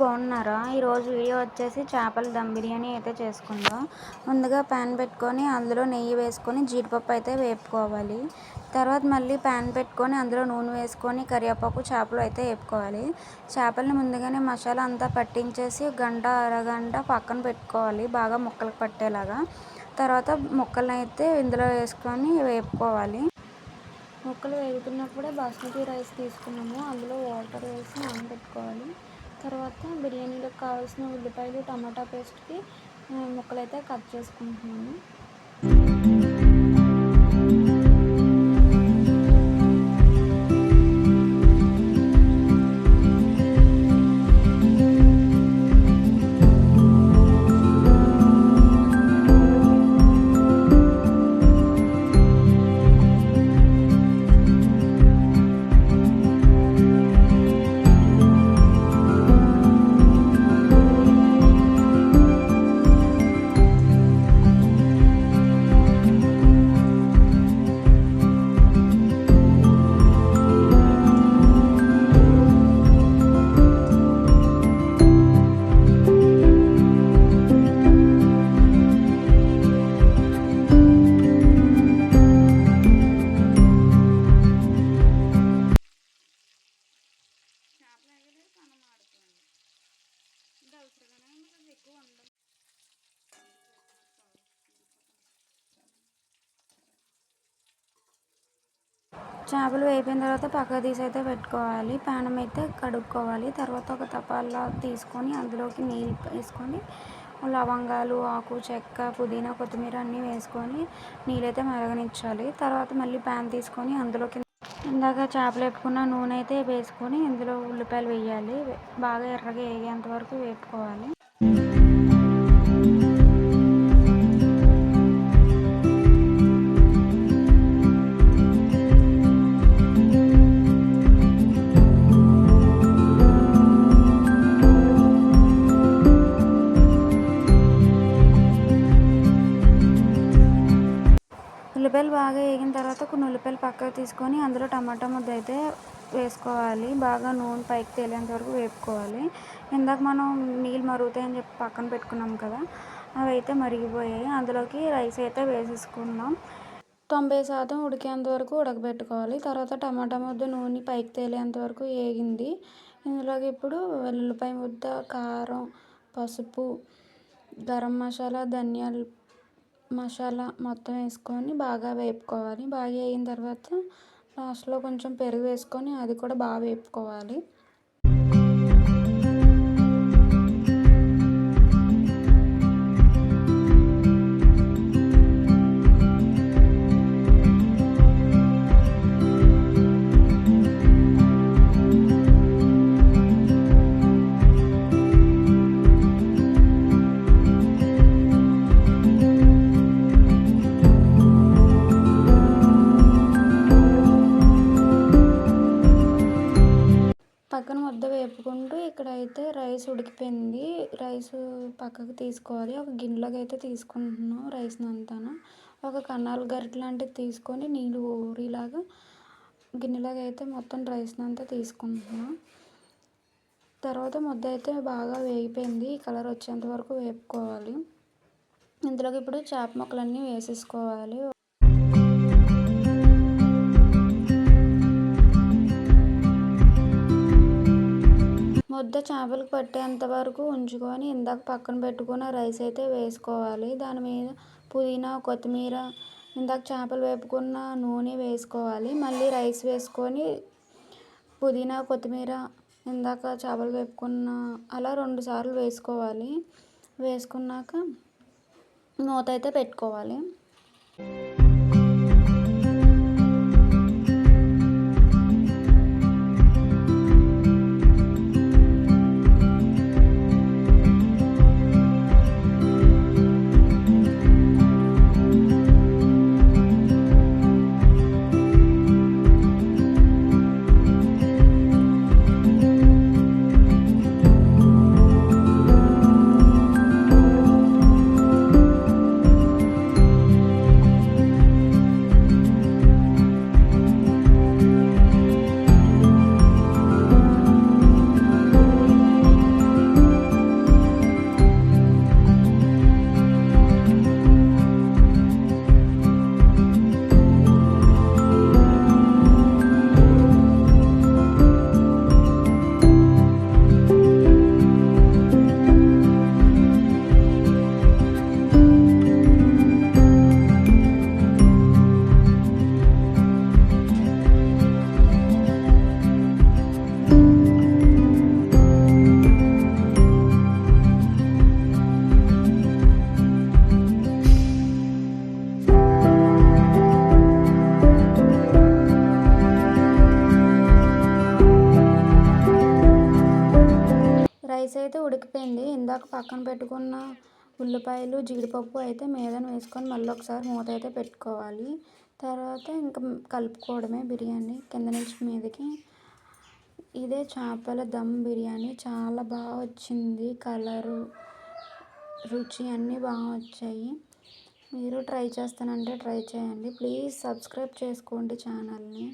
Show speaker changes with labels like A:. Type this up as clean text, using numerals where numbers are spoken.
A: బాగున్నారా? ఈరోజు వీడియో వచ్చేసి చేపల దమ్ బిర్యానీ అయితే చేసుకుందాం. ముందుగా ప్యాన్ పెట్టుకొని అందులో నెయ్యి వేసుకొని జీడిపప్పు అయితే వేపుకోవాలి. తర్వాత మళ్ళీ ప్యాన్ పెట్టుకొని అందులో నూనె వేసుకొని కరివేపాకు చేపలు అయితే వేపుకోవాలి. చేపల్ని ముందుగానే మసాలా అంతా పట్టించేసి గంట అరగంట పక్కన పెట్టుకోవాలి, బాగా ముక్కలకు పట్టేలాగా. తర్వాత ముక్కలను అయితే ఇందులో వేసుకొని వేపుకోవాలి. ముక్కలు వేగుతున్నప్పుడే బాస్మతి రైస్ తీసుకున్నాము, అందులో వాటర్ వేసి నానబెట్టుకోవాలి. తర్వాత బిర్యానీలోకి కావాల్సిన ఉల్లిపాయలు టమాటా పేస్ట్కి ముక్కలు అయితే కట్ చేసుకుంటున్నాము. చేపలు వేపిన తర్వాత పక్కకు తీసి అయితే పెట్టుకోవాలి. పానం అయితే కడుక్కోవాలి. తర్వాత ఒక తపాలా తీసుకొని అందులోకి నీళ్ళు వేసుకొని లవంగాలు, ఆకు, చెక్క, పుదీనా, కొత్తిమీర అన్నీ వేసుకొని నీళ్ళైతే మరగనిచ్చాలి. తర్వాత మళ్ళీ ప్యాన్ తీసుకొని అందులోకి ఇందాక చేపలు వేపుకున్న నూనె అయితే వేసుకొని ఇందులో ఉల్లిపాయలు వేయాలి. బాగా ఎర్రగా వేగేంత వరకు వేపుకోవాలి. ఉల్లిపాయలు బాగా వేగిన తర్వాత కొన్ని ఉల్లిపాయలు పక్కకు తీసుకొని అందులో టమాటా ముద్ద అయితే వేసుకోవాలి. బాగా నూనె పైకి తేలేంత వరకు వేపుకోవాలి. ఇందాక మనం నీళ్ళు మరుగుతాయని చెప్పి పక్కన పెట్టుకున్నాం కదా, అవి అయితే మరిగిపోయాయి. అందులోకి రైస్ అయితే వేసేసుకున్నాం. 90% ఉడికేంత వరకు ఉడకబెట్టుకోవాలి. తర్వాత టమాటా ముద్ద నూనె పైకి తేలేంత వరకు వేగింది. ఇందులోకి ఇప్పుడు వెల్లుల్లిపాయ ముద్ద, కారం, పసుపు, గరం మసాలా, ధనియాల మసాలా మొత్తం వేసుకొని బాగా వేపుకోవాలి. బాగా వేగిన తర్వాత లాస్ట్లో కొంచెం పెరుగు వేసుకొని అది కూడా బాగా వేపుకోవాలి. పక్కన ముద్ద వేపుకుంటూ ఇక్కడైతే రైస్ ఉడికిపోయింది. రైస్ పక్కకు తీసుకోవాలి. ఒక గిన్నెలోకి అయితే తీసుకుంటున్నాం రైస్ని అంతాను. ఒక కన్నాలు గరిటె లాంటిది తీసుకొని నీళ్ళు ఊరిలాగా గిన్నెలోకి అయితే మొత్తం రైస్ని అంతా తీసుకుంటున్నాం. తర్వాత ముద్ద అయితే బాగా వేగిపోయింది. ఈ కలర్ వచ్చేంత వరకు వేపుకోవాలి. ఇందులోకి ఇప్పుడు చేప ముక్కలన్నీ వేసేసుకోవాలి. ముద్ద చేపలకు పట్టేంత వరకు ఉంచుకొని ఇందాక పక్కన పెట్టుకున్న రైస్ అయితే వేసుకోవాలి. దాని మీద పుదీనా, కొత్తిమీర, ఇందాక చేపలు వేపుకున్న నూనె వేసుకోవాలి. మళ్ళీ రైస్ వేసుకొని పుదీనా, కొత్తిమీర, ఇందాక చేపలు వేపుకున్న అలా 2 సార్లు వేసుకోవాలి. వేసుకున్నాక మూత అయితే పెట్టుకోవాలి. అయితే ఉడికిపోయింది. ఇందాక పక్కన పెట్టుకున్న ఉల్లిపాయలు, జీడిపప్పు అయితే మీదన వేసుకొని మళ్ళీ ఒకసారి మూత అయితే పెట్టుకోవాలి. తర్వాత ఇంక కలుపుకోవడమే బిర్యానీ కింద నుంచి మీదకి. ఇదే చేపల దమ్ బిర్యానీ. చాలా బాగా వచ్చింది. కలరు, రుచి అన్నీ బాగా వచ్చాయి. మీరు ట్రై చేస్తానంటే ట్రై చేయండి. ప్లీజ్ సబ్స్క్రైబ్ చేసుకోండి ఛానల్ని.